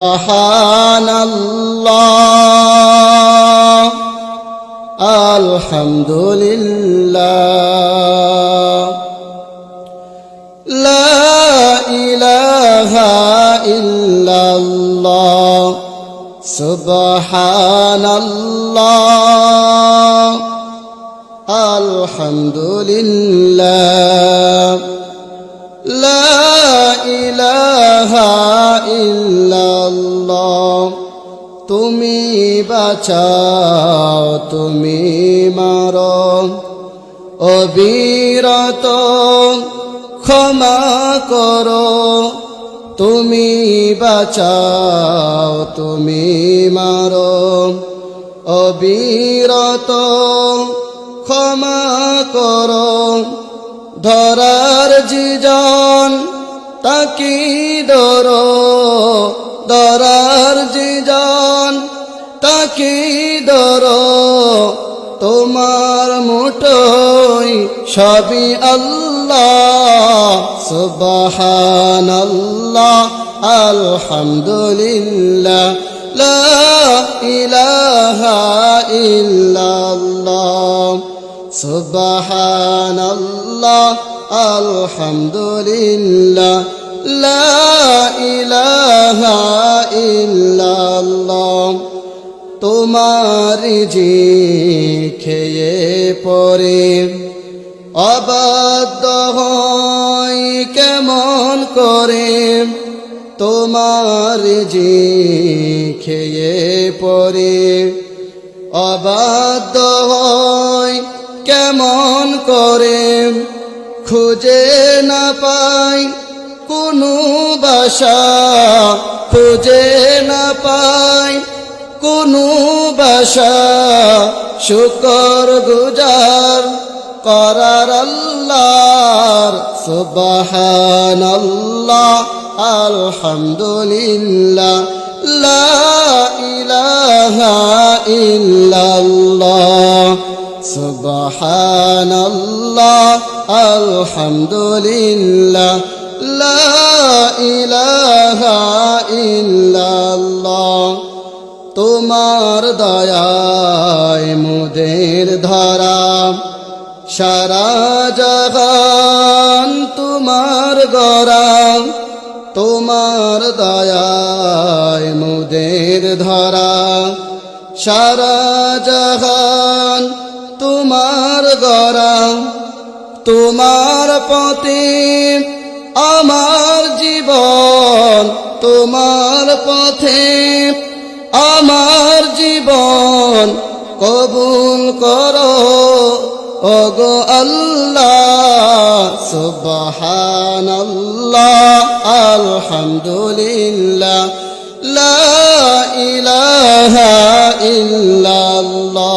সুবহানাল্লাহ আলহামদুলিল্লাহ লা ইলাহা ইল্লাল্লাহ সুবহানাল্লাহ আলহামদুলিল্লাহ লা ইলাহা ইল্লাল্লাহ তুমি বাঁচাও তুমি মারো অবিরত ক্ষমা করো তুমি বাঁচাও তুমি মারো অবিরত ক্ষমা করো ধরার জিজন তাকি ধরো ধরার জিজন তাকি ধরো তোমার মুঠোয় সবই আল্লাহ সুবহানাল্লাহ আলহামদুলিল্লাহ লা ইলাহা ইল্লাল্লাহ সুবহানাল্লাহ আলহামদুলিল্লাহ লা ইলাহা ইল্লাল্লাহ তোমার জি খেয়ে পরে অবাধ্য হয় কেমন করে তোমার জি খেয়ে পরে অবাধ্য হয় কেমন করে খুঁজে না পাই কোনো বাসা খুঁজে না পাই কোনো বাসা শুকর গুজার করার আল্লাহর সুবহানাল্লাহ আলহামদুলিল্লাহ লা ইলাহা ইল্লাল্লাহ সুবহানাল্লাহ আলহামদুলিল্লাহ লা ইলাহা ইল্লাল্লাহ তোমার দয়ায় মোদের ধরা সারা জাহান তোমার গড়া তোমার দয়ায় মোদের ধরা সারা জাহান তোমার গড়া তোমার পথে আমার জীবন তোমার পথে আমার জীবন কবুল করো ওগো আল্লাহ সুবহানাল্লাহ আলহামদুলিল্লাহ লা ইলাহা ইল্লাল্লাহ